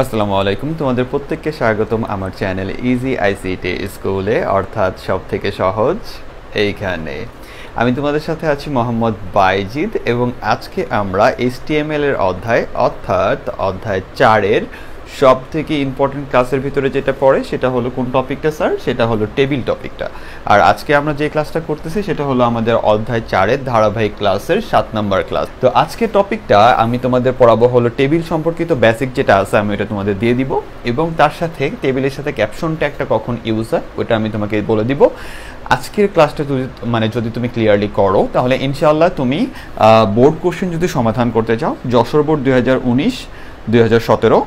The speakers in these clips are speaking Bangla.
আসসালামু আলাইকুম, তোমাদের প্রত্যেককে স্বাগতম আমার চ্যানেল ইজি আইসিটি স্কুলে, অর্থাৎ সব থেকে সহজ এইখানে। আমি তোমাদের সাথে আছি মোহাম্মদ বাইজিদ এবং আজকে আমরা HTML এর অধ্যায় 4-এর সব থেকে ইম্পর্টেন্ট ক্লাসের ভিতরে যেটা পড়ে সেটা হলো কোন টপিকটা স্যার? সেটা হলো টেবিল টপিকটা। আর আজকে আমরা যে ক্লাসটা করতেছি সেটা হলো আমাদের অধ্যায় 4-এর ধারাবাহিক ক্লাসের 7 নম্বর ক্লাস। তো আজকে টপিকটা আমি তোমাদের পড়াবো হলো টেবিল সম্পর্কিত বেসিক যেটা আছে আমি এটা তোমাদের দিয়ে দিব, এবং তার সাথে টেবিলের সাথে ক্যাপশন ট্যাগটা কখন ইউজ হয় ওটা আমি তোমাকে বলে দিব। আজকের ক্লাসটা যদি তুমি ক্লিয়ারলি করো তাহলে ইনশাআল্লাহ তুমি বোর্ড কোশ্চেন যদি সমাধান করতে চাও, যশোর বোর্ড 2019-2017,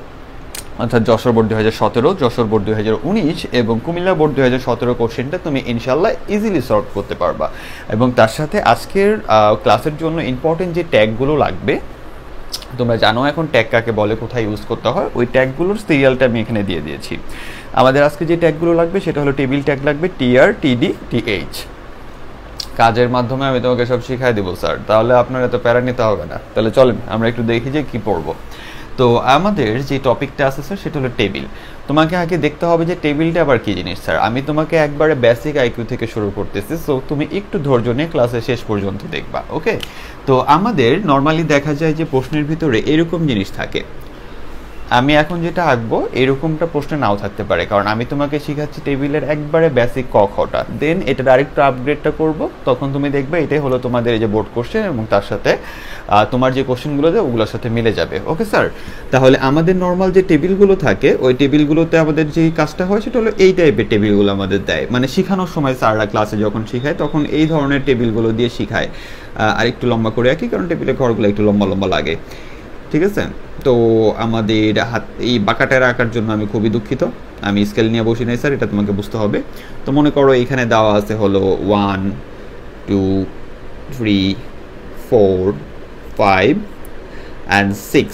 অর্থাৎ যশোর বোর্ড 2017, যশোর বোর্ড 2019 এবং কুমিল্লা বোর্ড 2017 কোশ্চেনটা তুমি ইনশাল্লাহ ইজিলি সলভ করতে পারবা। এবং তার সাথে আজকের ক্লাসের জন্য ইম্পর্টেন্ট যে ট্যাগগুলো লাগবে, তোমরা জানো এখন ট্যাগ কাকে বলে, কোথায় ইউজ করতে হয়, ওই ট্যাগগুলোর সিরিয়ালটা আমি এখানে দিয়ে দিয়েছি। আমাদের আজকে যে ট্যাগগুলো লাগবে সেটা হলো টেবিল ট্যাগ লাগবে TR, TD, TH। কাজের মাধ্যমে আমি তোমাকে সব শিখাই দেবো স্যার, তাহলে আপনার এত প্যারা নিতে হবে না। তাহলে চলেন আমরা একটু দেখি যে কী পড়বো। তো আমাদের যে টপিকটা আছে স্যার সেটা হলো টেবিল। তোমাকে আগে দেখতে হবে যে টেবিলটা আবার কী জিনিস স্যার। আমি তোমাকে একবারে বেসিক আইকিউ থেকে শুরু করতেছি, সো তুমি একটু ধৈর্য নিয়ে ক্লাসের শেষ পর্যন্ত দেখবা, ওকে? তো আমাদের নর্মালি দেখা যায় যে প্রশ্নের ভিতরে এরকম জিনিস থাকে। আমি এখন যেটা আঁকবো এরকমটা প্রশ্নে নাও থাকতে পারে, কারণ আমি তোমাকে শিখাচ্ছি টেবিলের একবারে বেসিক ক খটা, দেন এটার আরেকটু আপগ্রেডটা করব, তখন তুমি দেখবে এটাই হলো তোমাদের এই যে বোর্ড কোশ্চেন, এবং তার সাথে তোমার যে কোশ্চেনগুলো দেয় ওগুলোর সাথে মিলে যাবে, ওকে স্যার? তাহলে আমাদের নর্মাল যে টেবিলগুলো থাকে ওই টেবিলগুলোতে আমাদের যেই কাজটা হয় সেটা হলো এই টাইপের টেবিলগুলো আমাদের দেয়, মানে শেখানোর সময় স্যাররা ক্লাসে যখন শেখায় তখন এই ধরনের টেবিলগুলো দিয়ে শেখায়। আর একটু লম্বা করে আঁকি কারণ টেবিলের ঘরগুলো একটু লম্বা লম্বা লাগে, ঠিক আছে? তো আমাদের এই বাঁকাটার আঁকার জন্য আমি খুবই দুঃখিত, আমি স্কেল নিয়ে বসি নাই স্যার, এটা তোমাকে বুঝতে হবে। তো মনে করো এখানে দেওয়া আছে হলো 1, 2, 3, 4, 5 and 6।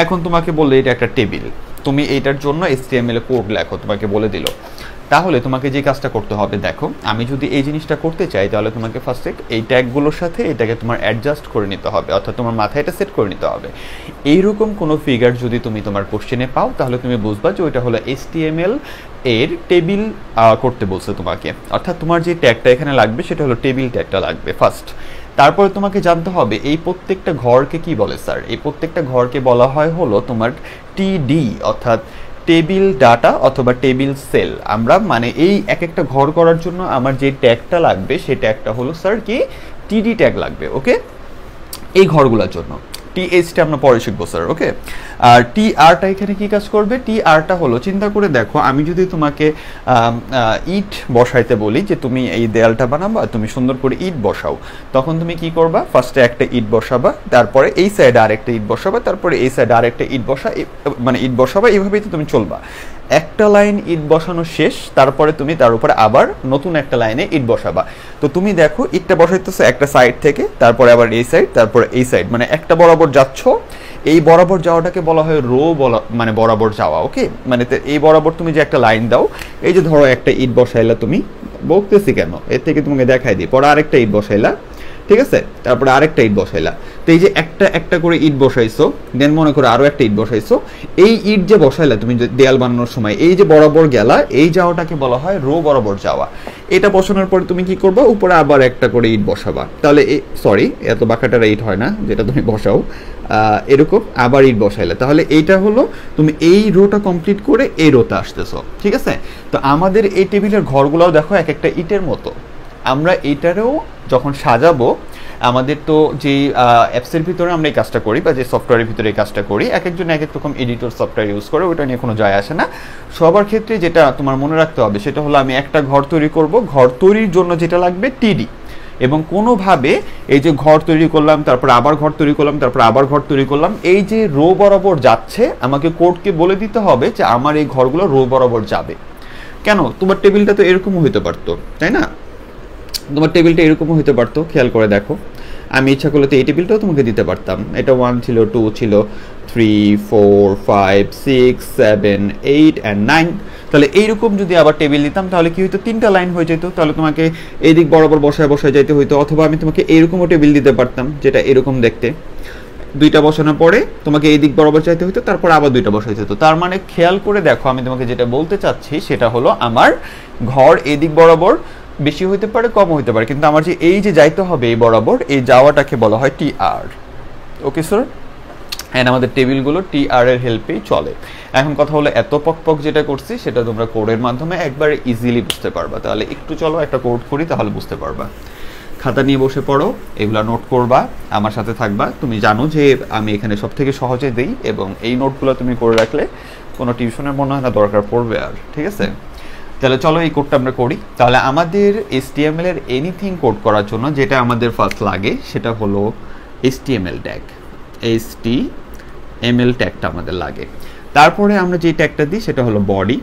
এখন তোমাকে বললে এটা একটা টেবিল, তুমি এইটার জন্য HTML কোড লেখো, তোমাকে বলে দিল। তাহলে তোমাকে যে কাজটা করতে হবে, দেখো আমি যদি এই জিনিসটা করতে চাই তাহলে তোমাকে ফার্স্টে এই ট্যাগগুলোর সাথে এটাকে তোমার অ্যাডজাস্ট করে নিতে হবে, অর্থাৎ তোমার মাথায় এটা সেট করে নিতে হবে। এইরকম কোনো ফিগার যদি তুমি তোমার কোশ্চেনে পাও তাহলে তুমি বুঝবা যে ওইটা হলো HTML এর টেবিল করতে বলছে তোমাকে, অর্থাৎ তোমার যে ট্যাগটা এখানে লাগবে সেটা হলো টেবিল ট্যাগটা লাগবে ফার্স্ট। তারপরে তোমাকে জানতে হবে এই প্রত্যেকটা ঘরকে কি বলে স্যার। এই প্রত্যেকটা ঘরকে বলা হয় হলো তোমার TD, অর্থাৎ টেবিল ডাটা অথবা টেবিল সেল। আমরা মানে এই এক একটা ঘর করার জন্য আমার যে ট্যাগটা লাগবে সেই ট্যাগটা হলো স্যার কি TD ট্যাগ লাগবে, ওকে? এই ঘরগুলোর জন্য THটা আমরা পরে শিখবো স্যার, ওকে? আর TRটা এখানে কি কাজ করবে? TRটা হলো, চিন্তা করে দেখো আমি যদি তোমাকে ইট বসাইতে বলি যে তুমি এই দেয়ালটা বানাবা, তুমি সুন্দর করে ইট বসাও, তখন তুমি কি করবা? ফার্স্টে একটা ইট বসাবা, তারপরে এই সাইডে আরেকটা ইট বসাবা, তারপরে এই সাইডে আরেকটা ইট বসাবা, এইভাবেই তো তুমি চলবা। একটা লাইন ইট বসানো শেষ, তারপরে তুমি তার উপরে আবার নতুন একটা লাইনে ইট বসাবা। তো তুমি দেখো ইটটা বসাইতেছো একটা সাইড থেকে, তারপরে আবার এই সাইড, তারপরে এই সাইড, মানে একটা বরাবর যাচ্ছ। এই বরাবর যাওয়াটাকে বলা হয় রো মানে বরাবর যাওয়া, ওকে? মানে এই বরাবর তুমি যে একটা লাইন দাও, এই যে ধরো একটা ইট বসাইলা, তুমি বলতেছি কেন এর থেকে তোমাকে দেখাই দিই, পরে আরেকটা ইট বসাইলা, ঠিক আছে? তারপরে আরেকটা ইট বসাইলা। তো এই যে একটা একটা করে ইট বসাইছো, দেন মনে করো আরো একটা ইট বসাইছো, এই ইট যে বসাইলা তুমি দেয়াল বানানোর সময় এই যে বরাবর গেলা, এই যাওয়াটাকে বলা হয় রো বরাবর যাওয়া। এটা বসানোর পরে তুমি কি করবা? উপরে আবার একটা করে ইট বসাবা, তাহলে সরি এত বাঁকাটারা ইট হয় না যেটা তুমি বসাও, এরকম আবার ইট বসাইলা, তাহলে এইটা হলো তুমি এই রোটা কমপ্লিট করে এই রোতে আসতেছো, ঠিক আছে? তো আমাদের এই টেবিলের ঘরগুলোও দেখো এক একটা ইটের মতো। আমরা এইটারেও যখন সাজাবো, আমাদের তো যেই অ্যাপসের ভিতরে আমরা এই কাজটা করি বা যে সফটওয়্যারের ভিতরে এই কাজটা করি, এক একজন এক এক রকম এডিটর সফটওয়্যার ইউজ করে, ওটা নিয়ে কোনো যায় আসে না। সবার ক্ষেত্রে যেটা তোমার মনে রাখতে হবে সেটা হলো আমি একটা ঘর তৈরি করব, ঘর তৈরির জন্য যেটা লাগবে TD, এবং কোনোভাবে এই যে ঘর তৈরি করলাম, তারপর আবার ঘর তৈরি করলাম, তারপর আবার ঘর তৈরি করলাম, এই যে রো বরাবর যাচ্ছে, আমাকে কোডকে বলে দিতে হবে যে আমার এই ঘরগুলো রো বরাবর যাবে। কেন? তোমার টেবিলটা তো এরকমও হতে পারতো, তাই না? তোমার টেবিলটা এরকমও হতে পারতো, খেয়াল করে দেখো। আমি ইচ্ছা করলে তো এই টেবিলটাও তোমাকে দিতে পারতাম, এটা 1 ছিল, 2 ছিল, 3, 4, 5, 6, 7, 8 and 9। তাহলে এইরকম যদি আবার টেবিল দিতাম তাহলে কি হইতো? 3টা লাইন হয়ে যেত, তাহলে তোমাকে এই দিক বরাবর বসায় বসায় যাইতে হইতো। অথবা আমি তোমাকে এইরকমও টেবিল দিতে পারতাম যেটা এরকম দেখতে, দুইটা বসানোর পরে তোমাকে এই দিক বরাবর চাইতে হতো, তারপর আবার দুইটা বসাইতে হতো। তার মানে খেয়াল করে দেখো, আমি তোমাকে যেটা বলতে চাচ্ছি সেটা হলো আমার ঘর এই দিক বরাবর বেশি হইতে পারে, কম হইতে পারে, কিন্তু আমার যে এই যে যাইতে হবে এই বরাবর, এই যাওয়াটাকে বলা হয় টি আর। ওকে স্যার, অ্যান্ড আমাদের টেবিলগুলো টি আর এর হেল্পেই চলে। এখন কথা হলো এত পক যেটা করছি সেটা তোমরা কোডের মাধ্যমে একবারে ইজিলি বুঝতে পারবা। তাহলে একটু চলো একটা কোড করি, তাহলে বুঝতে পারবা। খাতা নিয়ে বসে পড়ো, এগুলা নোট করবা, আমার সাথে থাকবা। তুমি জানো যে আমি এখানে সব থেকে সহজে দিই, এবং এই নোটগুলো তুমি করে রাখলে কোনো টিউশনের মনে হয় না দরকার পড়বে আর। ঠিক আছে, তাহলে চলো এই কোডটা আমরা করি। তাহলে আমাদের HTML এর এনিথিং কোড করার জন্য যেটা আমাদের ফার্স্ট লাগে সেটা হলো HTML ট্যাগ। HTML ট্যাগটা আমাদের লাগে। তারপরে আমরা যে ট্যাগটা দিই সেটা হলো বডি।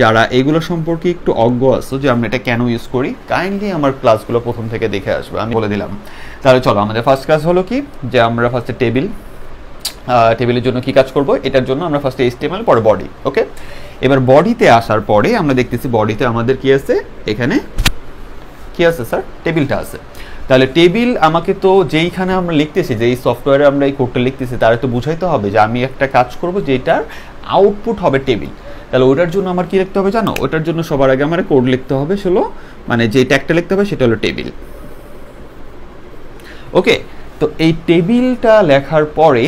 যারা এগুলো সম্পর্কে একটু অজ্ঞ আছো যে আমরা এটা কেন ইউজ করি, কাইন্ডলি আমার ক্লাসগুলো প্রথম থেকে দেখে আসবে, আমি বলে দিলাম। তাহলে চলো, আমাদের ফার্স্ট কাজ হলো কি, যে আমরা ফার্স্টে টেবিলের জন্য কি কাজ করব, এটার জন্য আমরা ফার্স্টে HTML, পরে বডি। ওকে, এবার বডিতে আসার পরে আমরা দেখতেছি বডিতে আমাদের কি আছে, এখানে কি আছে স্যার, টেবিলটা আছে। তাহলে টেবিল আমাকে তো যেইখানে আমরা লিখতেছি, যেই সফটওয়্যারে আমরা এই কোডটা লিখতেছি, তারা তো বুঝাইতে হবে যে আমি একটা কাজ করব যেটার আউটপুট হবে টেবিল। তাহলে ওটার জন্য আমার কি লিখতে হবে জানো, ওটার জন্য সবার আগে আমার কোড লিখতে হবে, সেগুলো মানে যে ট্যাগটা লিখতে হবে সেটা হলো টেবিল। ওকে, তো এই টেবিলটা লেখার পরে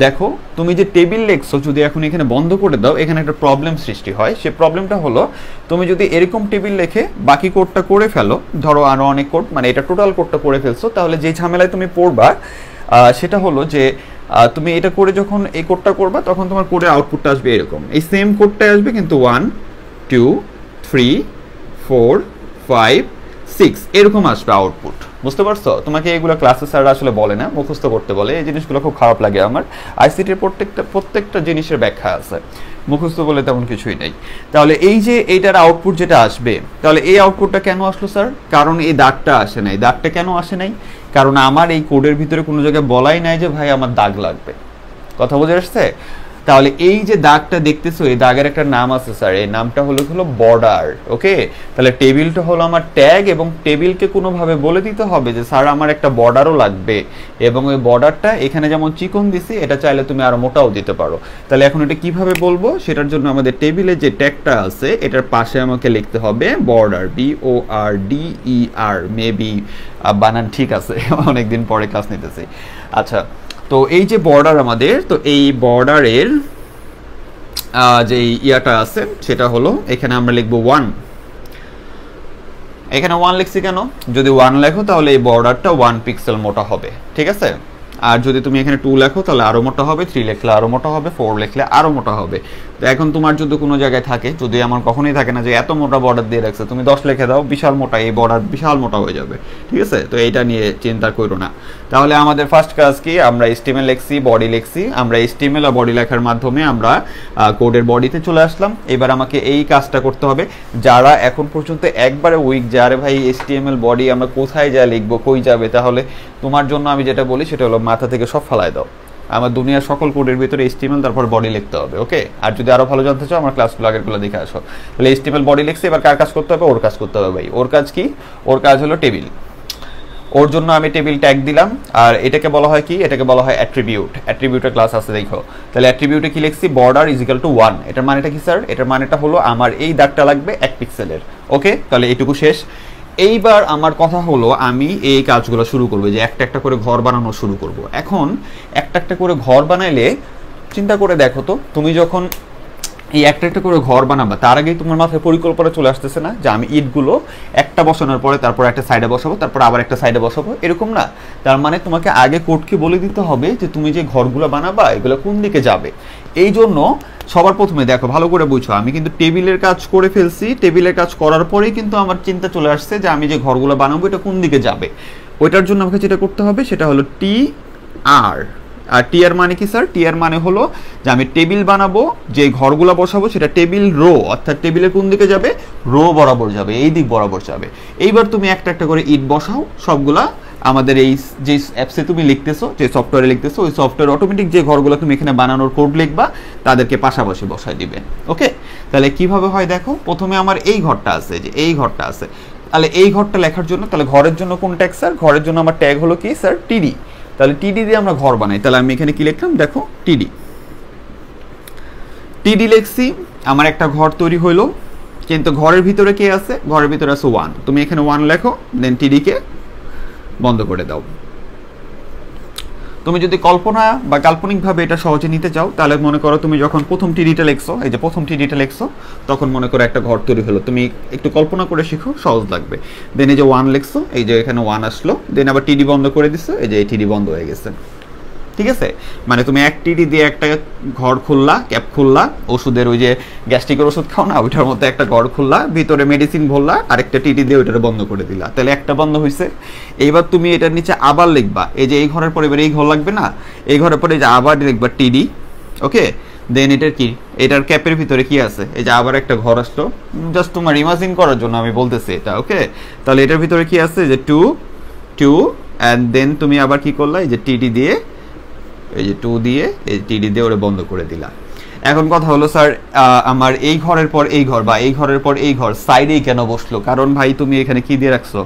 দেখো, তুমি যে টেবিল লিখছো যদি এখন এখানে বন্ধ করে দাও, এখানে একটা প্রবলেম সৃষ্টি হয়। সে প্রবলেমটা হলো, তুমি যদি এরকম টেবিল লিখে বাকি কোডটা করে ফেলো, ধরো আরো অনেক কোড, মানে এটা টোটাল কোডটা করে ফেলছো, তাহলে যে ঝামেলায় তুমি পড়বা সেটা হলো যে তুমি এটা করে যখন এই কোডটা করবা, তখন তোমার কোডের আউটপুটটা আসবে এরকম। এই সেম কোডটাই আসবে, কিন্তু 1 2 3 4 5 6 এরকম আসবে আউটপুট। বুঝতে পারছো? তোমাকে এইগুলো ক্লাসে স্যাররা আসলে বলে না, মুখস্থ করতে বলে। এই জিনিসগুলো খুব খারাপ লাগে আমার। আইসিটির প্রত্যেকটা জিনিসের ব্যাখ্যা আছে, মুখস্থ বলে তেমন কিছুই নেই। তাহলে এই যে এইটার আউটপুট যেটা আসবে, তাহলে এই আউটপুটটা কেন আসলো স্যার? কারণ এই দাগটা আসে নাই। দাগটা কেন আসে নাই? কারণ আমার এই কোডের ভিতরে কোনো জায়গায় বলাই নাই যে ভাই আমার দাগ লাগবে। কথা বুঝে আসছে? তাহলে এই যে দাগটা দেখতেছো, এই দাগের একটা নাম আছে স্যার, এই নামটা হলো বর্ডার। ওকে, তাহলে টেবিলটা হলো আমার ট্যাগ, এবং টেবিলকে কোনোভাবে বলে দিতে হবে যে স্যার আমার একটা বর্ডারও লাগবে, এবং ওই বর্ডারটা এখানে যেমন চিকন দিছি, এটা চাইলে তুমি আরো মোটাও দিতে পারো। তাহলে এখন এটা কিভাবে বলবো, সেটার জন্য আমাদের টেবিলে যে ট্যাগটা আছে এটার পাশে আমাকে লিখতে হবে বর্ডার, BORDER। মেবি বানান ঠিক আছে, অনেকদিন পরে ক্লাস নিতেছি। আচ্ছা, তো এই যে বর্ডার আমাদের, তো এই বর্ডারের যে ইয়াটা আছে সেটা হলো, এখানে আমরা লিখবো 1। এখানে 1 লিখছি কেন? যদি 1 লেখো তাহলে এই বর্ডারটা 1 পিক্সেল মোটা হবে, ঠিক আছে? আর যদি তুমি এখানে 2 লেখো তাহলে আরো মোটা হবে, 3 লিখলে আরো মোটা হবে, 4 লিখলে আরো মোটা হবে। তো এখন তোমার যদি কোনো জায়গায় থাকে, যদি আমার কখনোই থাকে না যে এত মোটা বর্ডার দিয়ে রাখছে, তুমি 10 লিখে দাও, বিশাল মোটা, এই বর্ডার বিশাল মোটা হয়ে যাবে, ঠিক আছে? তো এইটা নিয়ে চিন্তা করো না। তাহলে আমাদের ফার্স্ট কাজ কি, আমরা HTML লিখছি, বডি লিখছি। আমরা HTML আর বডি লেখার মাধ্যমে আমরা কোডের বডিতে চলে আসলাম। এবার আমাকে এই কাজটা করতে হবে। যারা এখন পর্যন্ত একবারে উইক, যে আরে ভাই HTML বডি আমরা কোথায় যা লিখবো, কই যাবে, তাহলে তোমার জন্য আমি যেটা বলি সেটা হলো মাথা থেকে সব ফালায় দাও। আমার দুনিয়ার সকল কোডের ভিতরে HTML তারপর বডি লিখতে হবে। ওকে, আর যদি আরো ভালো জানতে চাও আমার ক্লাসগুলো আগেরগুলো দেখে আসো। তাহলে HTML বডি লিখছে, এবার কার কাজ করতে হবে? ওর কাজ করতে হবে ভাই। ওর কাজ কি? ওর কাজ হলো টেবিল। ওর জন্য আমি টেবিল ট্যাগ দিলাম, আর এটাকে বলা হয় কি? এটাকে বলা হয় অ্যাট্রিবিউট। অ্যাট্রিবিউটের ক্লাস আছে, দেখো। তাহলে অ্যাট্রিবিউটে কি লিখছি? Border is equal to 1। এটার মানেটা কি স্যার? এটার মানেটা হলো আমার এই দাগটা লাগবে 1 পিক্সেলের। ওকে, তাহলে এইটুকু শেষ। এইবার আমার কথা হলো, আমি এই কাজগুলো শুরু করবো, যে একটা একটা করে ঘর বানানো শুরু করব। এখন একটা একটা করে ঘর বানাইলে চিন্তা করে দেখো তো, তুমি যখন এই একটা একটা করে ঘর বানাবা, তার আগেই তোমার মাথায় পরিকল্পনা চলে আসতেছে না যে আমি ইটগুলো একটা বসানোর পরে তারপর একটা সাইডে বসাবো, তারপর আবার একটা সাইডে বসাবো, এরকম না। তার মানে তোমাকে আগে কোডকে বলে দিতে হবে যে তুমি যে ঘরগুলো বানাবা এগুলো কোন দিকে যাবে। এই জন্য সবার প্রথমে দেখো, ভালো করে বুঝো, আমি কিন্তু টেবিলের কাজ করে ফেলছি। টেবিলের কাজ করার পরেই কিন্তু আমার চিন্তা চলে আসছে যে আমি যে ঘরগুলো বানাবো এটা কোন দিকে যাবে। ওইটার জন্য আমাকে যেটা করতে হবে সেটা হলো TR। আর টিআর মানে কি স্যার? টিআর মানে হলো যে আমি টেবিল বানাবো, যে ঘরগুলো বসাবো সেটা টেবিল রো, অর্থাৎ টেবিলের কোন দিকে যাবে? রো বরাবর যাবে, এই দিক বরাবর যাবে। এইবার তুমি একটা একটা করে ইট বসাও সবগুলা। আমাদের এই যে অ্যাপসে তুমি লিখতেছো, যে সফটওয়্যারে লিখতেছো, ওই সফটওয়্যার অটোমেটিক যে ঘরগুলো তুমি এখানে বানানোর কোড লিখবা তাদেরকে পাশাপাশি বসায় দিবে। ওকে, তাহলে কিভাবে হয় দেখো। প্রথমে আমার এই ঘরটা আছে, যে এই ঘরটা আছে। তাহলে এই ঘরটা লেখার জন্য, তাহলে ঘরের জন্য কোন ট্যাগ স্যার? ঘরের জন্য আমার ট্যাগ হলো কি স্যার? TD। তাহলে টিডি দিয়ে আমরা ঘর বানাই। তাহলে আমি এখানে কি লিখলাম দেখো, টিডি টিডি লিখছি, আমার একটা ঘর তৈরি হইলো। কিন্তু ঘরের ভিতরে কে আছে? ঘরের ভিতরে আছে 1। তুমি এখানে 1 লেখো, দেন টিডিকে বন্ধ করে দাও। তুমি যদি কল্পনা বা কাল্পনিকভাবে এটা সহজে নিতে চাও, তাহলে মনে করো তুমি যখন প্রথম টিডিটা লিখছো, এই যে প্রথম টিডিটা লিখছো, তখন মনে করো একটা ঘর তৈরি হলো। তুমি একটু কল্পনা করে শিখো, সহজ লাগবে। দেন এই যে 1 লিখছো, এই যে এখানে 1 আসলো, দেন আবার টিডি বন্ধ করে দিছো, এই যে এই টিডি বন্ধ হয়ে গেছে। ঠিক আছে, মানে তুমি এক টিডি দিয়ে একটা ঘর খুললা, ক্যাপ খুললা, ওষুধের ওই যে গ্যাস্ট্রিকের ওষুধ খাও না, ওইটার মধ্যে একটা ঘর খুললা, ভিতরে মেডিসিন ভরলা, আরেকটা টিডি দিয়ে ওইটা বন্ধ করে দিলা। তাহলে একটা বন্ধ হয়েছে। এইবার তুমি এটার নিচে আবার লিখবা, এই যে এই ঘরের পরে এবার এই ঘর লাগবে না, এই ঘরের পরে এই যে আবার লিখবা টিডি। ওকে, দেন এটার কি, এটার ক্যাপের ভিতরে কি আছে, এই যে আবার একটা ঘর আসলো, জাস্ট তোমার ইমাজিন করার জন্য আমি বলতেছি এটা। ওকে, তাহলে এটার ভিতরে কি আছে, যে 2 অ্যান্ড দেন তুমি আবার কি করলা, এই যে টিডি দিয়ে, এই যে 2 দিয়ে, এই টিডি দিয়ে ওরে বন্ধ করে দিলা। এখন কথা হলো স্যার, আমার এই ঘরের পর এই ঘর বা এই ঘরের পর এই ঘর সাইডেই কেন বসলো? কারণ ভাই তুমি এখানে কি দিয়ে রাখছো,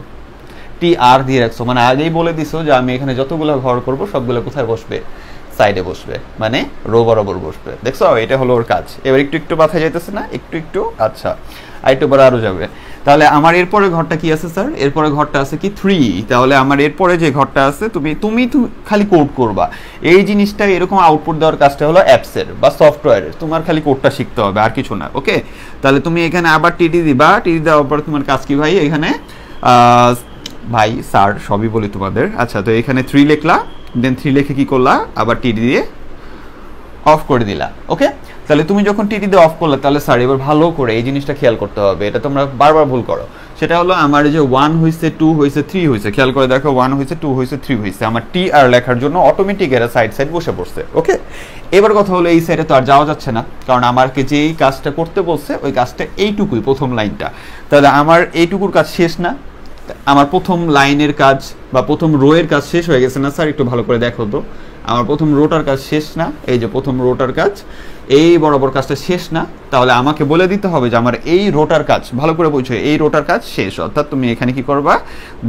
TR দিয়ে রাখছো। মানে আগেই বলে দিছো যে আমি এখানে যতগুলো ঘর করব সবগুলো কোথায় বসবে, সাইডে বসবে, মানে রো বরাবর বসবে। দেখছো, এটা হলো ওর কাজ। এবার একটু একটু মাথায় যাইতেছে না, একটু একটু, আচ্ছা আরেকটু পরে আরো যাবে। তাহলে আমার এরপরে ঘরটা কি আছে স্যার? এরপরে ঘরটা আছে কি 3। তাহলে আমার এরপরে যে ঘরটা আছে, তুমি খালি কোড করবা। এই জিনিসটা এরকম আউটপুট দেওয়ার কাজটা হলো অ্যাপসের বা সফটওয়্যারের, তোমার খালি কোডটা শিখতে হবে, আর কিছু না। ওকে, তাহলে তুমি এখানে আবার টিডি দিবা, টিডি দেওয়ার পর তোমার কাজ কি ভাই, এখানে ভাই স্যার সবই বলি তোমাদের। আচ্ছা, তো এখানে 3 লিখলা, দেন 3 লিখে কি করলা, আবার টিডি দিয়ে অফ করে দিলা। ওকে, তাহলে তুমি যখন টিডি দিয়ে অফ করলে, তাহলে স্যার এবার ভালো করে এই জিনিসটা খেয়াল করতে হবে, এটা তোমরা বারবার ভুল করো। সেটা হলো আমার যে 1 হয়েছে, 2 হয়েছে, 3 হয়েছে, খেয়াল করে দেখো 1 হয়েছে, 2 হয়েছে, 3 হয়েছে, আমার TR লেখার জন্য অটোমেটিক এরা সাইড সাইড বসে পড়ছে। ওকে, এবার কথা হলো এই সাইডে তো আর যাওয়া যাচ্ছে না, কারণ আমাকে যেই কাজটা করতে বলছে ওই কাজটা এইটুকুই, প্রথম লাইনটা। তাহলে আমার এইটুকুর কাজ শেষ না, আমার প্রথম লাইনের কাজ বা প্রথম রোয়ের কাজ শেষ হয়ে গেছে না স্যার? একটু ভালো করে দেখো তো, আমার প্রথম রোটার কাজ শেষ না? এই যে প্রথম রোটার কাজ, এই বরাবর কাজটা শেষ না? তাহলে আমাকে বলে দিতে হবে যে আমার এই রোটার কাজ, ভালো করে বুঝো, এই রোটার কাজ শেষ। অর্থাৎ তুমি এখানে কি করবা,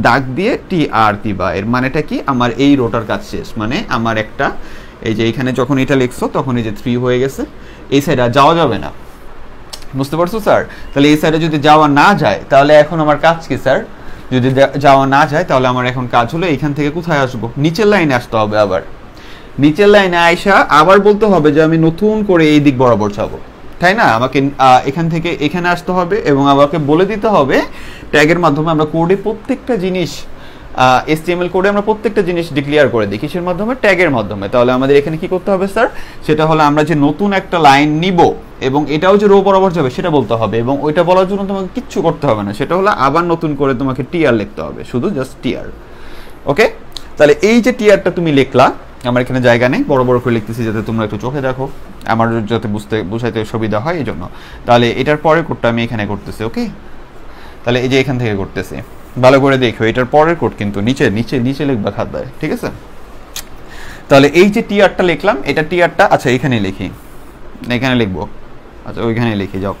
দাগ দিয়ে TR দিবা। এর মানেটা কি, আমার এই রোটার কাজ শেষ, মানে আমার একটা, এই যে এখানে যখন এটা লিখছো তখন এই যে 3 হয়ে গেছে, এই সাইডে আর যাওয়া যাবে না। বুঝতে পারছো স্যার? তাহলে এই সাইডে যদি যাওয়া না যায়, তাহলে এখন আমার কাজ কি স্যার? যদি যাওয়া না যায়, তাহলে আমার এখন কাজ হলো এখান থেকে কোথায় আসবো, নিচের লাইনে আসতে হবে। আবার নিচের লাইনে আইসা আবার বলতে হবে যে আমি নতুন করে এই দিক বরাবর যাবো, তাই না? আমাকে এখান থেকে এখানে আসতে হবে এবং আমাকে বলে দিতে হবে ট্যাগের মাধ্যমে আমরা কোডে প্রত্যেকটা জিনিস, HTML কোডে আমরা প্রত্যেকটা জিনিস ডিক্লেয়ার করে দিই, কিসের মাধ্যমে? ট্যাগের মাধ্যমে। তাহলে আমাদের এখানে কি করতে হবে স্যার? সেটা হলো আমরা যে নতুন একটা লাইন নিব এবং এটাও যে রো বরাবর যাবে সেটা বলতে হবে, এবং ওইটা বলার জন্য তোমাকে কিচ্ছু করতে হবে না, সেটা হলো আবার নতুন করে তোমাকে TR লিখতে হবে, শুধু জাস্ট TR। ওকে, তাহলে এই যে TRটা তুমি লিখলা, আমার এখানে জায়গা নেই, বড় বড় করে লিখতেছি যাতে তোমরা একটু চোখে দেখো, আমার যাতে বুঝাইতে সুবিধা হয় এই জন্য। তাহলে এটার পরের কোডটা আমি এখানে করতেছি। ওকে, তাহলে এই যে এখান থেকে করতেছি, ভালো করে দেখো, এটার পরের কোড কিন্তু নিচে নিচে নিচে লিখবা খাতায়, ঠিক আছে? তাহলে এই যে TRটা লিখলাম, এটা TRটা, আচ্ছা এখানে লিখি, এখানে লিখবো, আচ্ছা ওইখানে লিখে যাও।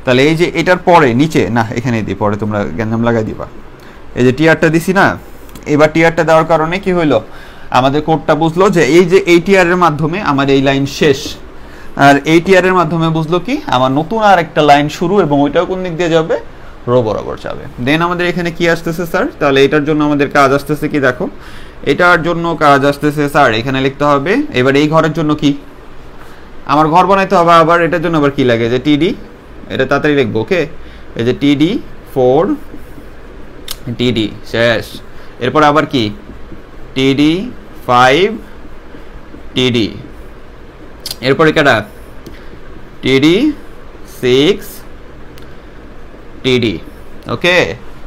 তাহলে এই যে এটার পরে নিচে না, এখানে দিই, পরে তোমরা গ্যাঞ্জাম লাগাই দিবা। এই যে TRটা দিছি না, এবার TRটা দেওয়ার কারণে কি হইলো, আমাদের কোডটা বুঝলো যে এই যে এই TR এর মাধ্যমে আমার এই লাইন শেষ, আর এই TR এর মাধ্যমে বুঝলো কি আমার নতুন আর একটা লাইন শুরু, এবং ওইটাও কোন দিক দিয়ে যাবে, রো বরাবর যাবে। দেন আমাদের এখানে কি আসতেছে স্যার? তাহলে এটার জন্য আমাদের কাজ আসতেছে কি দেখো, এটার জন্য কাজ আসতেছে স্যার এখানে লিখতে হবে। এবার এই ঘরের জন্য কি, আমার ঘর বানাইতে হবে, আবার এটার জন্য আবার কি লাগে, যে TD, এটা তাড়াতাড়ি লিখবো। ওকে, এই যে TD 4, TD শেষ, এরপর আবার কি TD 5, TD, এরপরে কেটা TD 6, TD। ওকে,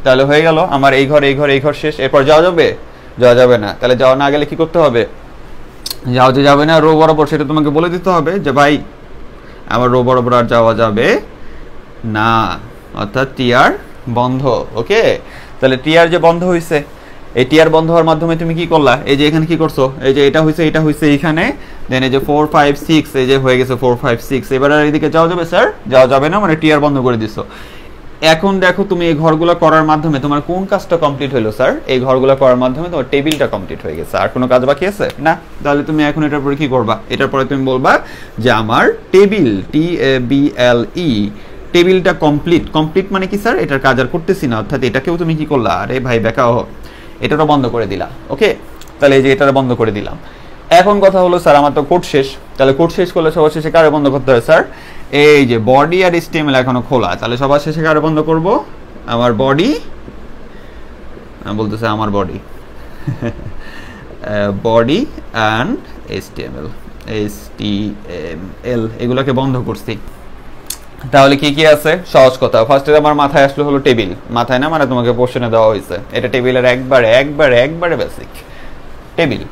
তাহলে হয়ে গেল আমার এই ঘর এই ঘর এই ঘর শেষ। এরপর যাওয়া যাবে? যাওয়া যাবে না। তাহলে যাওয়া না গেলে কি করতে হবে? যাওয়া যে যাবে না রো বরাবর, সেটা তোমাকে বলে দিতে হবে যে ভাই আমার রো বরাবর আর যাওয়া যাবে না, অর্থাৎ TR বন্ধ। ওকে, তাহলে TR যে বন্ধ হয়েছে, এই TR বন্ধ হওয়ার মাধ্যমে তুমি কি করলা, এই যে এখানে কি করছো, এই যে এটা হয়েছে এইখানে, দেন এই যে 4 5 6, এই যে হয়ে গেছে 4 5 6। এবার আর এদিকে যাওয়া যাবে স্যার? যাওয়া যাবে না, মানে TR বন্ধ করে দিছো। এখন দেখো তুমি এই ঘরগুলো করার মাধ্যমে তোমার কোন কাজটা কমপ্লিট হলো স্যার? এই ঘরগুলো করার মাধ্যমে তোমার টেবিলটা কমপ্লিট হয়ে গেছে। আর কোনো কাজ বাকি আছে না? তাহলে তুমি এখন এটার পরে কি করবা? এটার পরে তুমি বলবা যে আমার টেবিল TABLE টেবিলটা কমপ্লিট। কমপ্লিট মানে কি স্যার? এটার কাজ আর করতেছি না, অর্থাৎ এটাকেও তুমি কি করলা? আরে ভাই বেকাও এটারও বন্ধ করে দিলা। ওকে, তাহলে এই যে এটারও বন্ধ করে দিলাম। এখন কথা হলো স্যার আমার তো কোড শেষ, তাহলে কোড শেষ করলে সবার শেষে কারে বন্ধ করতে হয় স্যার? এই যে বডি আর HTML এখনো খোলা, তাহলে সবার শেষে কারে বন্ধ করব? আমার বডি, বলতেছে আমার বডি বডি অ্যান্ড HTML এগুলোকে বন্ধ করছি। তাহলে কি কি আছে? সহজ কথা, ফার্স্টে আমার মাথায় আসলো হলো টেবিল। মাথায় না মানে তোমাকে কোশ্চেনে দেওয়া হয়েছে, এটা টেবিলের একবারে বেসিক টেবিল।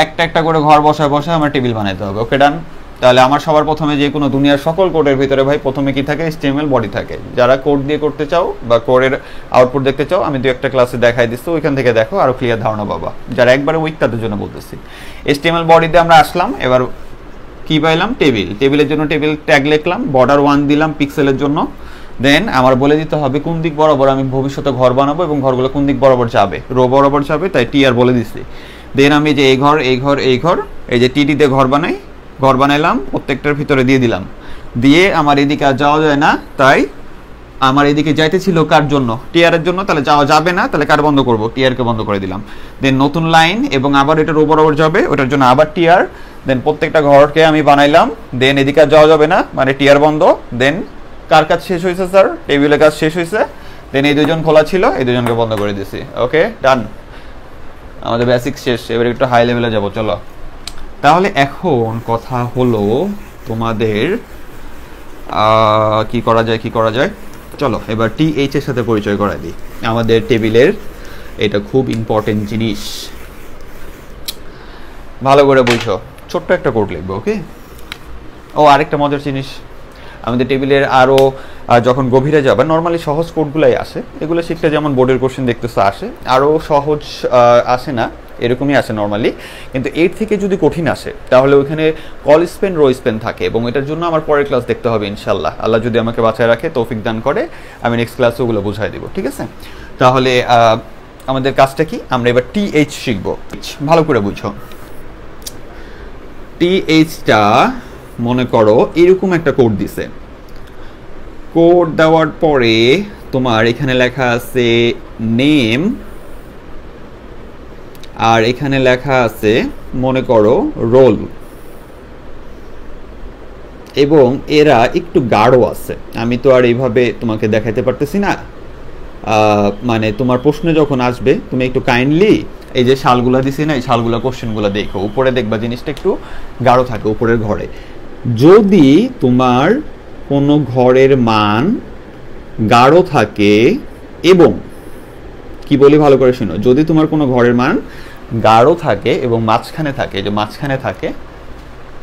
একটা একটা করে ঘর বসায় আমার টেবিল বানাইতে হবে। ওকে ডান। তাহলে আমার সবার প্রথমে যে কোনো দুনিয়ার সকল কোডের ভিতরে ভাই প্রথমে কি থাকে? HTML বডি থাকে। যারা কোড দিয়ে করতে চাও বা কোডের আউটপুট দেখতে চাও, আমি দু একটা ক্লাসে দেখাই দিচ্ছি, ওইখান থেকে দেখো আরো ক্লিয়ার ধারণা পাবা। যারা একবারে উইক তাদের জন্য বলতেছি। HTML বডিতে আমরা আসলাম, এবার কি পাইলাম? টেবিল। টেবিলের জন্য টেবিল ট্যাগ লিখলাম, বর্ডার 1 দিলাম পিক্সেলের জন্য। দেন আমার বলে দিতে হবে কোন দিক বরাবর আমি ভবিষ্যতে ঘর বানাবো এবং ঘরগুলো কোন দিক বরাবর যাবে, রো বরাবর যাবে, তাই TR বলে দিচ্ছি। দেন আমি যে এই ঘর এই যে TD দিয়ে ঘর বানাইলাম, প্রত্যেকটার ভিতরে দিয়ে দিলাম। দিয়ে আমার এদিকে আর যাওয়া যায় না, তাই আমার এদিকে যাইতে ছিল কার জন্য? TR এর জন্য। তাহলে যাওয়া যাবে না, তাহলে কার বন্ধ করব? TR কে বন্ধ করে দিলাম। দেন নতুন লাইন এবং আবার এটা রো বরাবর যাবে, ওটার জন্য আবার TR। দেন প্রত্যেকটা ঘরকে আমি বানাইলাম। দেন এদিকে আর যাওয়া যাবে না, মানে TR বন্ধ। দেন কার কাজ শেষ হয়েছে স্যার? টেবিলের কাজ শেষ হয়েছে। দেন এই দুজন খোলা ছিল, এই দুজনকে বন্ধ করে দিয়েছি। ওকে ডান, আমাদের বেসিক শেষ। এবার একটু হাই লেভেলে যাব, চলো। তাহলে এখন কথা হলো তোমাদের কি করা যায়। চলো এবার TH এর সাথে পরিচয় করাই দিই আমাদের টেবিলের। এটা খুব ইম্পর্টেন্ট জিনিস, ভালো করে বুঝো। ছোট্ট একটা কোড লিখবো। ওকে, ও আরেকটা মজার জিনিস, আমাদের টেবিলের আরও যখন গভীরে যাবে নর্মালি সহজ কোডগুলাই আসে। এগুলো শিখলে যেমন বোর্ডের কোশ্চেন দেখতেছো আসে, আরও সহজ আসে না, এরকমই আসে নর্মালি। কিন্তু এর থেকে যদি কঠিন আসে তাহলে ওইখানে কল স্পেন রো স্পেন থাকে, এবং এটার জন্য আমার পরের ক্লাস দেখতে হবে ইনশাল্লাহ। আল্লাহ যদি আমাকে বাঁচায় রাখে, তৌফিক দান করে, আমি নেক্সট ক্লাসে ওগুলো বুঝাই দিব। ঠিক আছে, তাহলে আমাদের কাজটা কি? আমরা এবার TH শিখবো। ভালো করে বুঝো, THটা মনে করো এরকম একটা কোড দিছে। কোড দেওয়ার পরে তোমার এখানে লেখা আছে নেম, আর এখানে লেখা আছে মনে করো রোল, এবং এরা একটু গাঢ় আছে। আমি তো আর এইভাবে তোমাকে দেখাইতে পারতেছি না, মানে তোমার প্রশ্নে যখন আসবে তুমি একটু কাইন্ডলি এই যে শালগুলা দিছি না, এই শালগুলা কোশ্চেনগুলো দেখো, উপরে দেখবা জিনিসটা একটু গাঢ় থাকে উপরের ঘরে। যদি তোমার কোনো ঘরের মান গাঢ় থাকে, এবং কি বলি ভালো করে শোনো, যদি তোমার কোনো ঘরের মান গাঢ় থাকে এবং মাঝখানে থাকে, যে মাঝখানে থাকে,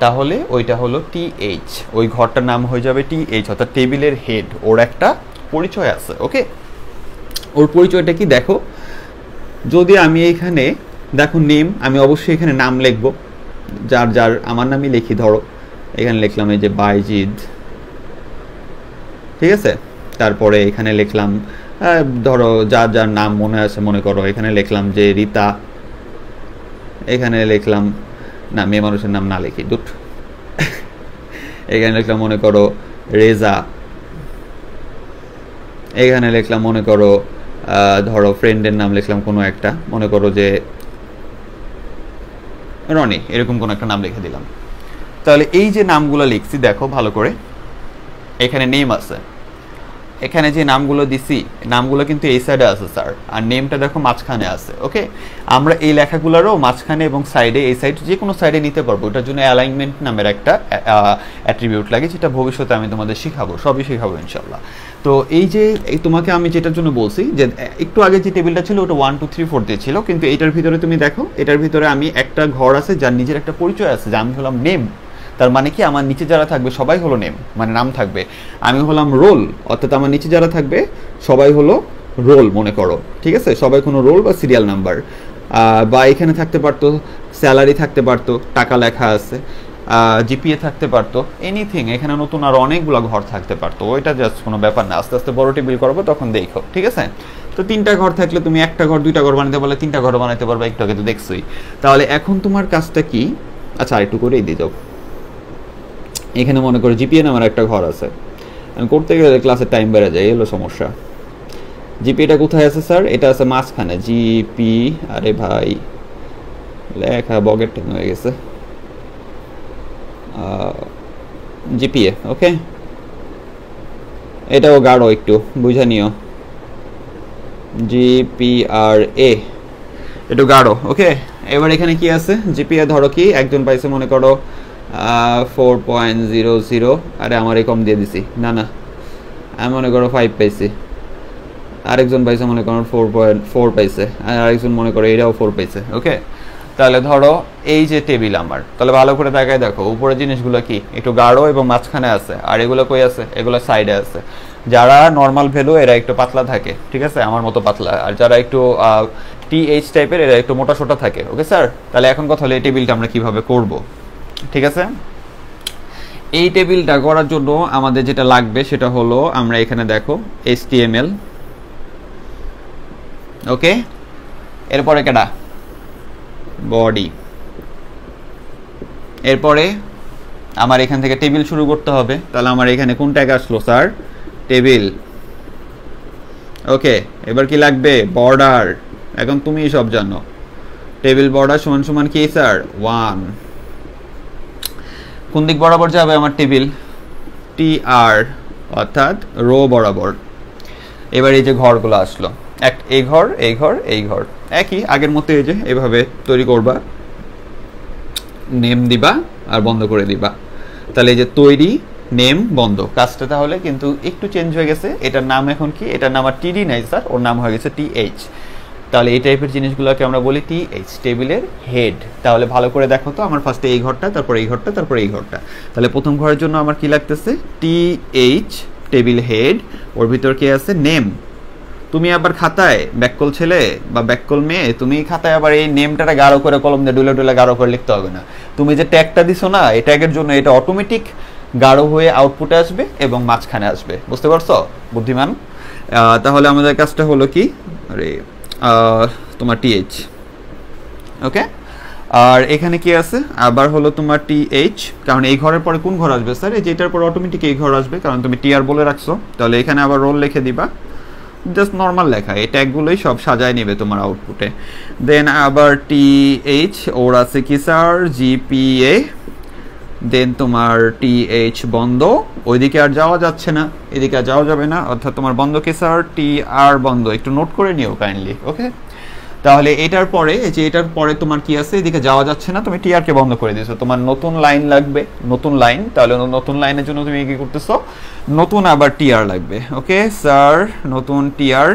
তাহলে ওইটা হলো TH। ওই ঘরটার নাম হয়ে যাবে TH, অর্থাৎ টেবিলের হেড। ওর একটা পরিচয় আছে। ওকে, ওর পরিচয়টা কি দেখো, যদি আমি এখানে দেখো নেম, আমি অবশ্যই এখানে নাম লিখবো, যার আমার নামই লিখি। ধরো এখানে লিখলাম এই যে বাইজিদ, ঠিক আছে। তারপরে এখানে লিখলাম ধরো যার নাম মনে আছে, মনে করো এখানে লিখলাম যে রিতা, এখানে লিখলাম না, মেয়ে মানুষের নাম না লিখি দুট, এখানে লিখলাম মনে করো রেজা, এখানে লিখলাম মনে করো ধরো ফ্রেন্ডের নাম লিখলাম কোনো একটা, মনে করো যে রনি, এরকম কোনো একটা নাম লিখে দিলাম। তাহলে এই যে নামগুলো লিখছি দেখো ভালো করে, এখানে নেম আছে, এখানে যে নামগুলো দিছি নামগুলো কিন্তু এই সাইডে আছে স্যার, আর নেমটা দেখো মাঝখানে আছে। ওকে, আমরা এই লেখাগুলোরও মাঝখানে এবং সাইডে, এই সাইড যে কোনো সাইডে নিতে পারবো। ওটার জন্য অ্যালাইনমেন্ট নামের একটা অ্যাট্রিবিউট লাগে, যেটা ভবিষ্যতে আমি তোমাদের শিখাবো, সবই শিখাবো ইনশাল্লাহ। তো এই যে তোমাকে আমি যেটার জন্য বলছি যে একটু আগে যে টেবিলটা ছিল ওটা 1 2 3 4 দিয়ে ছিল, কিন্তু এটার ভিতরে তুমি দেখো, এটার ভিতরে আমি একটা ঘর আছে যার নিজের একটা পরিচয় আছে, যে আমি হলাম নেম। তার মানে কি, আমার নিচে যারা থাকবে সবাই হলো নেম, মানে নাম থাকবে। আমি হলাম রোল, অর্থাৎ আমার নিচে যারা থাকবে সবাই হলো রোল মনে করো। ঠিক আছে, সবাই কোনো রোল বা সিরিয়াল নাম্বার, বা এখানে থাকতে পারতো স্যালারি, থাকতে পারতো টাকা লেখা আছে। জিপিএ থাকতে পারতো, এনিথিং। এখানে নতুন আর অনেকগুলো ঘর থাকতে পারতো, ওইটা জাস্ট কোনো ব্যাপার না, আস্তে আস্তে বড় টেবিল করবো তখন দেখো, ঠিক আছে? তো 3টা ঘর থাকলে তুমি 1টা ঘর 2টা ঘর বানাতে পারলে 3টা ঘর বানাতে পারবে, একটু আগে তো দেখছোই। তাহলে এখন তোমার কাজটা কি? আচ্ছা আরেকটু করেই দিয়ে যাও। এখানে মনে করো জিপিএ নামের একটা ঘর আছে, করতে গেলে ক্লাসের টাইম বেড়ে যায়, এলো সমস্যা। জিপিএটা কোথায় আছে স্যার? এটা আছে মাঝখানে, জিপি, আরে ভাই লেখা বগের টেন হয়ে গেছে, জিপিএ, ওকে? এটাও গাঢ়, একটু বুঝা নিও, জিপিআরএ, একটু গাঢ়, ওকে? এবার এখানে কি আছে? জিপিএ ধরো কি একজন পাইছে মনে করো 4.00, আরে আমার কম দিয়ে দিছি, না না আমি মনে করো 5 পাইছি, আরেকজন পাইছে মনে করো 4.4 পাইছে, আর আরেকজন মনে করো এটাও 4 পাইছে, ওকে? তাহলে ধরো এই যে টেবিল আমার, তাহলে ভালো করে তাকায় দেখো উপরে জিনিসগুলো কি একটু গাঢ় এবং মাঝখানে আছে, আর এগুলো কই আছে? এগুলো সাইডে আছে। যারা নর্মাল ভ্যালু এরা একটু পাতলা থাকে, ঠিক আছে, আমার মতো পাতলা, আর যারা একটু টিএইচ টাইপের এরা একটু মোটা সোটা থাকে, ওকে স্যার? তাহলে এখন কথা হলো এই টেবিলটা আমরা কিভাবে করব, ঠিক আছে? এই টেবিলটা করার জন্য আমাদের যেটা লাগবে সেটা হলো, আমরা এখানে দেখো HTML, ওকে? এরপরে কেডা? বডি। এরপরে আমার এখান থেকে টেবিল শুরু করতে হবে, তাহলে আমার এখানে কোন ট্যাগ আসলো স্যার? টেবিল, ওকে? এবার কি লাগবে? বর্ডার। এখন তুমি সব জানো, টেবিল বর্ডার সমান সমান কি স্যার? 1। কোন দিক বরাবর যাবে আমার টেবিল? TR, অর্থাৎ রো বরাবর। এবার এই যে ঘরগুলো আসলো, এই ঘর, এই ঘর, এই ঘর, একই আগের মতো এই যে এভাবে তৈরি করবা, নেম দিবা আর বন্ধ করে দিবা। তাহলে এই যে তৈরি, নেম, বন্ধ, কাজটা তাহলে কিন্তু একটু চেঞ্জ হয়ে গেছে। এটার নাম এখন কি? এটার নাম আর টিডি নাই স্যার, ওর নাম হয়ে গেছে TH। তাহলে এই টাইপের জিনিসগুলোকে আমরা বলি TH, টেবিলের হেড। তাহলে ভালো করে দেখো তো, আমার ফার্স্টে এই ঘরটা, তারপর এই ঘরটা, তারপর এই ঘরটা। তাহলে প্রথম ঘরের জন্য আমার কি লাগতেছে? TH, টেবিল হেড, ওর ভিতর কি আছে? নেম। তুমি আবার খাতায় ব্যাককল ছেলে বা ব্যাককল মেয়ে, তুমি খাতায় আবার এই নেমটা গাঢ় করে কলম দিয়ে ডুলে ডুলে গাঢ় করে লিখতে হবে না। তুমি যে ট্যাগটা দিছো না, এই ট্যাগের জন্য এটা অটোমেটিক গাঢ় হয়ে আউটপুটে আসবে এবং মাঝখানে আসবে, বুঝতে পারছো বুদ্ধিমান? তাহলে আমাদের কাজটা হলো কি? আরে তোমার TH, ওকে? আর এখানে কি আছে? আবার হলো তোমার TH, কারণ এই ঘরের পরে কোন ঘর আসবে স্যার? এই যে এটার পরে অটোমেটিক এই ঘর আসবে, কারণ তুমি TR বলে রাখছো। তাহলে এখানে আবার রোল লিখে দিবা, জাস্ট নর্মাল লেখা, এই ট্যাগগুলোই সব সাজায় নেবে তোমার আউটপুটে। দেন আবার TH, ওর আছে কি স্যার? GPA, দেন তোমার TH বন্ধ, ওইদিকে আর যাওয়া যাচ্ছে না, এদিকে আর যাওয়া যাবে না, অর্থাৎ তোমার বন্ধ কি স্যার? TR বন্ধ, একটু নোট করে নিও কাইন্ডলি, ওকে? তাহলে এটার পরে, এই যে এটার পরে তোমার কি আছে? এদিকে যাওয়া যাচ্ছে না, তুমি TR কে বন্ধ করে দিয়েছো, তোমার নতুন লাইন লাগবে, নতুন লাইন। তাহলে নতুন লাইনের জন্য তুমি কি করতেছো? নতুন আবার TR লাগবে, ওকে স্যার? নতুন TR,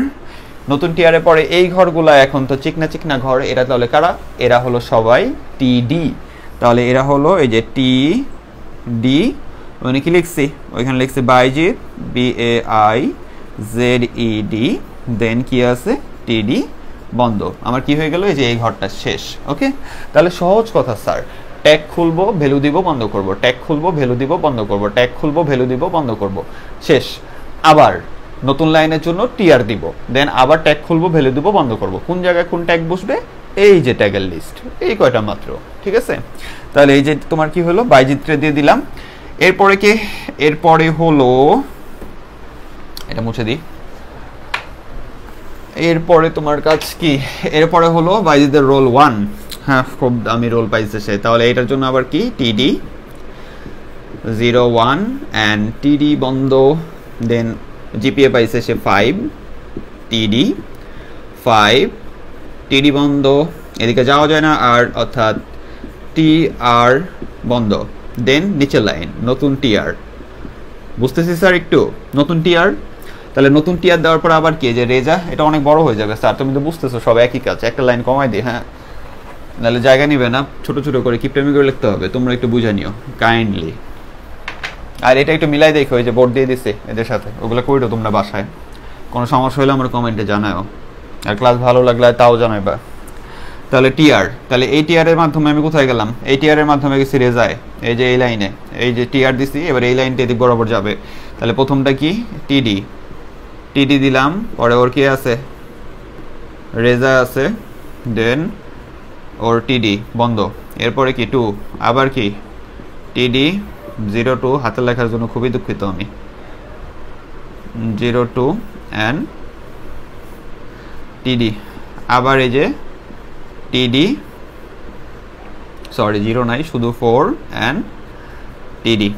নতুন TR এর পরে এই ঘরগুলা এখন তো চিকনা চিকনা ঘর, এরা তাহলে কারা? এরা হলো সবাই TD। তাহলে এরা হলো এই যে TD, ওখানে কি লিখছি? ওইখানে লিখছি বাইজিৎ, BAIZED, দেন কি আছে? TD বন্ধ। আমার কি হয়ে গেল? এই যে এই ঘরটা শেষ, ওকে? তাহলে সহজ কথা স্যার, ট্যাগ খুলবো, ভ্যালু দিব, বন্ধ করব, ট্যাগ খুলবো, ভ্যালু দিব, বন্ধ করব, ট্যাগ খুলবো, ভ্যালু দিব, বন্ধ করব, শেষ। আবার নতুন লাইনের জন্য TR দিব, দেন আবার ট্যাগ খুলবো, ভ্যালু দিব, বন্ধ করব। কোন জায়গায় কোন ট্যাগ বসবে? এই যে ট্যাগের লিস্ট, এই কয়টা মাত্র, ঠিক আছে? তাহলে এই যে তোমার কি হলো? বাইজিত্রে দিয়ে দিলাম। এরপরে কি? এরপরে হলো, এটা মুছে দিই। এরপরে তোমার কাজ কি? এরপরে হলো বাইজিদের রোল 1, হ্যাঁ খুব দামি রোল পাইছে সে। তাহলে এটার জন্য আবার কি? TD 01 অ্যান্ড TD বন্ধ, দেন GPA পাইছে সে 5, TD 5, TD বন্ধ, এদিকে যাওয়া যায় না আর, অর্থাৎ TR বন্ধ, দেন নিচের লাইন নতুন TR। বুঝতেছি স্যার একটু? নতুন TR, তাহলে নতুন TR দেওয়ার পর আবার কি? যে রেজা, এটা অনেক বড় হয়ে যাবে স্যার, তুমি তো বুঝতেছো সব একই কাজ, একটা লাইন কমাই দিই, হ্যাঁ নাহলে জায়গা নিবে না, ছোট ছোট করে কিপটামি করে লিখতে হবে, তোমরা একটু বুঝে নিও কাইন্ডলি। আর এটা একটু মিলাই দেখো, এই যে বোর্ড দিয়ে দিছে এদের সাথে, ওগুলো কইরো তোমরা বাসায়, কোনো সমস্যা হলে আমার কমেন্টে জানাও, আর ক্লাস ভালো লাগলে তাও জানাইবা। তাহলে TR, তাহলে এই TR এর মাধ্যমে আমি কোথায় গেলাম? এই TR এর মাধ্যমে গেছি রেজায়, এই যে এই লাইনে এই যে টিআর দিছি, এবার এই লাইনটা এদিক বরাবর যাবে। তাহলে প্রথমটা কি টিডি, টিডি দিলাম, পরে ওর কি আছে রেজা আছে, দেন ওর টিডি বন্ধ, এরপরে কি 2, আবার কি টিডি 02, হাতের লেখার জন্য খুবই দুঃখিত আমি, 02 অ্যান্ড টিডি, আবার এই যে টিডি, সরি 0 নাই, শুধু 4 অ্যান্ড টিডি।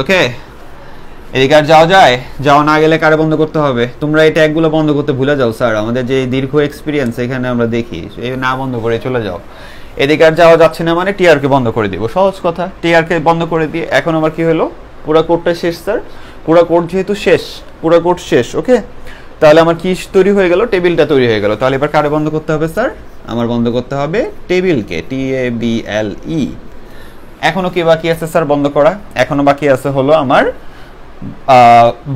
ওকে, এদিকে আর যাওয়া যায়? যাওয়া না গেলে কারে বন্ধ করতে হবে? তোমরা এই ট্যাগগুলো বন্ধ করতে ভুলে যাও স্যার, আমাদের যে দীর্ঘ এক্সপিরিয়েন্স এখানে আমরা দেখি, এই না বন্ধ করে চলে যাও। এদিকে আর যাওয়া যাচ্ছে না মানে টিআরকে বন্ধ করে দিব, সহজ কথা। টিআরকে বন্ধ করে দিয়ে এখন আমার কি হলো, পুরো কোডটা শেষ স্যার, পুরো কোড যেহেতু শেষ, পুরো কোড শেষ। ওকে, তাহলে আমার কি তৈরি হয়ে গেল, টেবিলটা তৈরি হয়ে গেল। তাহলে এবার কারে বন্ধ করতে হবে স্যার? আমার বন্ধ করতে হবে টেবিলকে, TABLE। এখনো কি বাকি আছে স্যার বন্ধ করা? এখনো বাকি আছে হলো আমার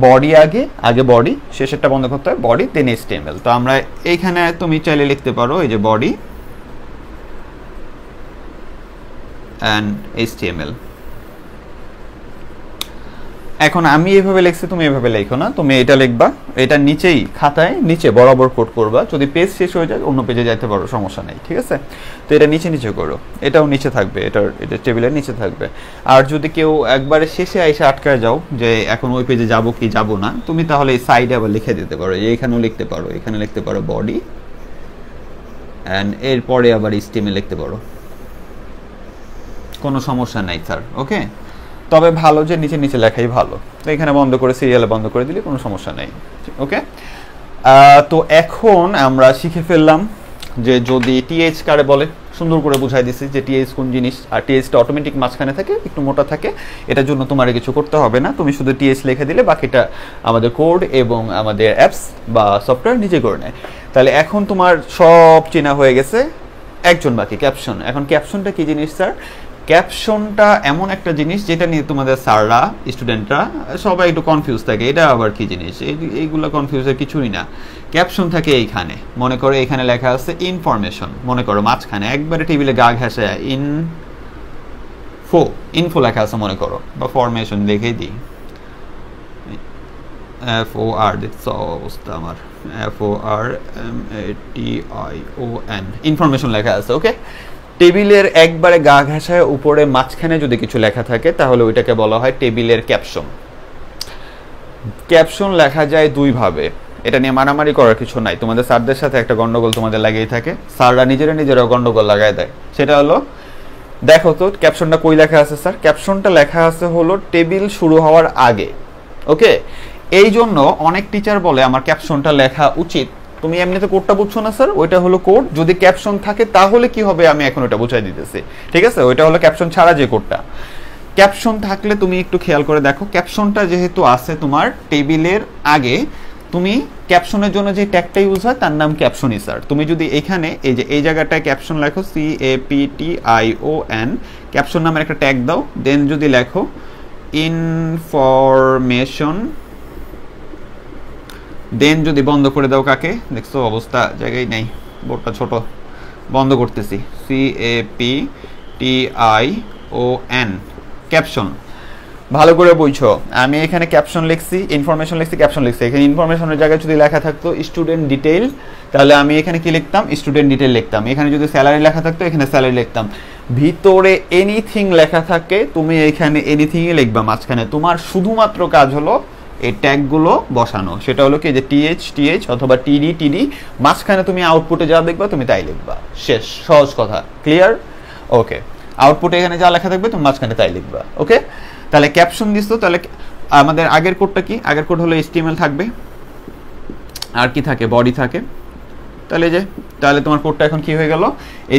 বডি, আগে বডি, শেষেরটা বন্ধ করতে হয় বডি, দেন HTML। তো আমরা এইখানে তুমি চাইলে লিখতে পারো এই যে বডি অ্যান্ড HTML। এখন আমি এইভাবে লিখছি, তুমি এইভাবে লেখো না, তুমি এটা লিখবা, এটা নিচেই খাতায় নিচে বরাবর কোড করবা। যদি পেজ শেষ হয়ে যায় অন্য পেজে যাইতে পারো, সমস্যা নেই, ঠিক আছে? তো এটা নিচে নিচে করো, এটাও নিচে থাকবে, এটা টেবিলের নিচে থাকবে। আর যদি কেউ একবারে শেষে এসে আটকায় যাও যে এখন ওই পেজে যাবো কি যাবো না, তুমি তাহলে এই সাইডে আবার লিখে দিতে পারো, এইখানেও লিখতে পারো, এখানে লিখতে পারো বডি অ্যান্ড এরপরে আবার HTML লিখতে পারো, কোনো সমস্যা নাই স্যার। ওকে, তবে ভালো যে নিচে নিচে লেখাই ভালো। তো এখানে বন্ধ করে সিরিয়ালে বন্ধ করে দিলে কোনো সমস্যা নেই। ওকে, তো এখন আমরা শিখে ফেললাম যে যদি টিএইচ কারে বলে, সুন্দর করে বুঝাই দিছি যে টিএইচ কোন জিনিস। আর টিএইচটা অটোমেটিক মাঝখানে থাকে, একটু মোটা থাকে, এটার জন্য তোমার কিছু করতে হবে না, তুমি শুধু টিএইচ লিখে দিলে বাকিটা আমাদের কোড এবং আমাদের অ্যাপস বা সফটওয়্যার নিজে করে নেয়। তাহলে এখন তোমার সব চেনা হয়ে গেছে, একজন বাকি ক্যাপশন। এখন ক্যাপশনটা কি জিনিস স্যার? ক্যাপশনটা এমন একটা জিনিস যেটা নিয়ে তোমাদের স্যাররা, স্টুডেন্টরা সবাই একটু কনফিউজ থাকে, এটা আবার কি জিনিস, এইগুলো কনফিউজের কিছুই না। ক্যাপশন থাকে এইখানে, মনে করো এখানে লেখা আছে ইনফরমেশন, মনে করো মাঝখানে একবারে টেবিলে গা ঘেঁষে ইনফো লেখা আছে মনে করো, বা ফরমেশন লিখেই দিই, FOR, দেখছো অবস্থা আমার, FORMATION, ইনফরমেশন লেখা আছে। ওকে, টেবিলের একবারে গা ঘেঁষায় উপরে মাঝখানে যদি কিছু লেখা থাকে তাহলে ওইটাকে বলা হয় টেবিলের ক্যাপশন। ক্যাপশন লেখা যায় দুইভাবে, এটা নিয়ে মারামারি করার কিছু নাই। তোমাদের স্যারদের সাথে একটা গন্ডগোল তোমাদের লাগেই থাকে, স্যাররা নিজেরাও গন্ডগোল লাগাই দেয়। সেটা হলো, দেখো তো ক্যাপশনটা কই লেখা আছে স্যার? ক্যাপশনটা লেখা আছে হলো টেবিল শুরু হওয়ার আগে। ওকে, এই জন্য অনেক টিচার বলে আমার ক্যাপশনটা লেখা উচিত। তুমি এমনিতে কোডটা বুঝছো না স্যার, ওইটা হলো কোড। যদি ক্যাপশন থাকে তাহলে কি হবে আমি এখন ওটা বুঝাই দিতেছি, ঠিক আছে? ওইটা হলো ক্যাপশন ছাড়া যে কোডটা। ক্যাপশন থাকলে তুমি একটু খেয়াল করে দেখো, ক্যাপশনটা যেহেতু আছে তোমার টেবিলের আগে, তুমি ক্যাপশনের জন্য যে ট্যাগটা ইউজ হয় তার নাম ক্যাপশনই স্যার। তুমি যদি এখানে এই যে এই জায়গাটায় ক্যাপশন লেখো, CAPTION, ক্যাপশন নামের একটা ট্যাগ দাও, দেন যদি লেখো ইনফরমেশন, দেন যদি বন্ধ করে দাও কাকে, দেখছো অবস্থা জায়গায় নেই, বোর্ডটা ছোট, বন্ধ করতেছি, CAPTION, ক্যাপশন। ভালো করে বুঝছো, আমি এখানে ক্যাপশন লিখছি, ইনফরমেশন লিখছি, ক্যাপশন লিখছি। এখানে ইনফরমেশনের জায়গায় যদি লেখা থাকতো স্টুডেন্ট ডিটেইল, তাহলে আমি এখানে কি লিখতাম? স্টুডেন্ট ডিটেইল লিখতাম। এখানে যদি স্যালারি লেখা থাকতো এখানে স্যালারি লিখতাম। ভিতরে এনিথিং লেখা থাকে, তুমি এখানে এনিথিংই লিখবা মাঝখানে। তোমার শুধুমাত্র কাজ হলো এই ট্যাগগুলো বসানো, সেটা হলো কি যে TH অথবা TD, মাঝখানে তুমি আউটপুটে যা দেখবা তুমি তাই লিখবা, শেষ, সহজ কথা, ক্লিয়ার? ওকে, আউটপুটে এখানে যা লেখা থাকবে তুমি মাঝখানে তাই লিখবা। ওকে, তাহলে ক্যাপশন দিছো। তাহলে আমাদের আগের কোডটা কি? আগের কোড হলো HTML থাকবে, আর কি থাকে? বডি থাকে। তাহলে তোমার কোডটা এখন কি হয়ে গেল?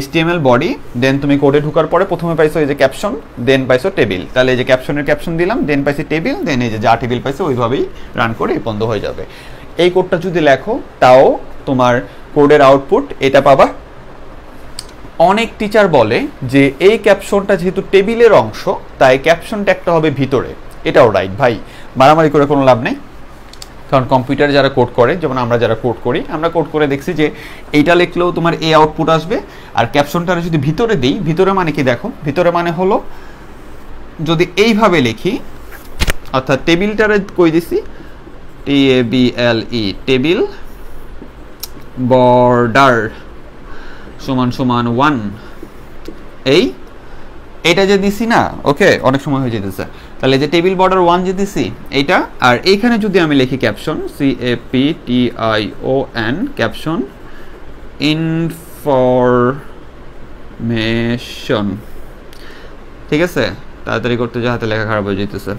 HTML বডি, দেন তুমি কোডে ঢোকার পরে প্রথমে পাইছো এই যে ক্যাপশন, দেন পাইছো টেবিল। তাহলে এই যে ক্যাপশনের ক্যাপশন দিলাম, দেন পাইছি টেবিল, দেন এই যে যা টেবিল পাইছো ওইভাবেই রান করে বন্ধ হয়ে যাবে। এই কোডটা যদি লেখো তাও তোমার কোডের আউটপুট এটা পাবা। অনেক টিচার বলে যে এই ক্যাপশনটা যেহেতু টেবিলের অংশ তাই ক্যাপশন ট্যাগটা হবে ভিতরে। এটাও রাইট ভাই, মারামারি করে কোনো লাভ নেই। কারণ কম্পিউটারে যারা কোড করে, যেমন আমরা যারা কোড করি, আমরা কোড করে দেখছি যে এইটা লিখলেও তোমার এই আউটপুট আসবে। আর ক্যাপশনটা যদি ভিতরে দিই, ভিতরে মানে কি দেখো, ভিতরে মানে হলো যদি এইভাবে লিখি, অর্থাৎ টেবিলটারে কই দিছি, TABLE, টেবিল বর্ডার সমান সমান 1, এইটা যে দিছি না, ওকে, অনেক সময় হয়ে যেতেছে। তাহলে যে টেবিল বর্ডার 1 যে দিছি এইটা, আর এইখানে যদি আমি লিখি ক্যাপশন, CAPTION, ক্যাপশন ইনফরমেশন, ঠিক আছে, তাড়াতাড়ি করতে যে হাতে লেখা খারাপ হয়ে যেতেছে,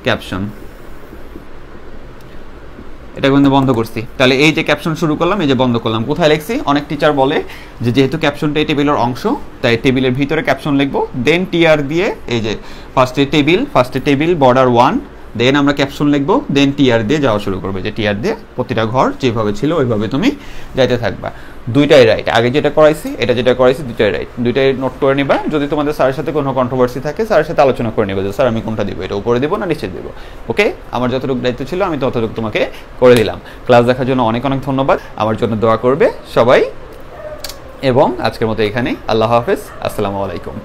ক্যাপশন, এটা কিন্তু বন্ধ করছি। তাহলে এই যে ক্যাপশন শুরু করলাম, এই যে বন্ধ করলাম, কোথায় লিখছি? অনেক টিচার বলে যে যেহেতু ক্যাপশনটা এই টেবিলের অংশ, তাই টেবিলের ভিতরে ক্যাপশন লিখবো, দেন টিআর দিয়ে, এই যে ফার্স্টে টেবিল বর্ডার 1, দেন আমরা ক্যাপশন লিখবো, দেন টিআর দিয়ে যাওয়া শুরু করবে, যে টিআর দিয়ে প্রতিটা ঘর যেভাবে ছিল ওইভাবে তুমি যাইতে থাকবা। দুইটাই রাইট, আগে যেটা করাইছি এটা যেটা করাইছি দুইটাই রাইট, দুইটাই নোট করে নিবা। যদি তোমাদের স্যারের সাথে কোনো কন্ট্রোভার্সি থাকে, স্যারের সাথে আলোচনা করে নিবা যে স্যার আমি কোনটা দিব, এটা উপরে দিব না নিচে দিব। ওকে, আমার যতটুকু দায়িত্ব ছিল আমি ততটুকু তোমাকে করে দিলাম। ক্লাস দেখার জন্য অনেক অনেক ধন্যবাদ, আমার জন্য দোয়া করবে সবাই, এবং আজকের মতো এখানেই, আল্লাহ হাফেজ, আসসালামু আলাইকুম।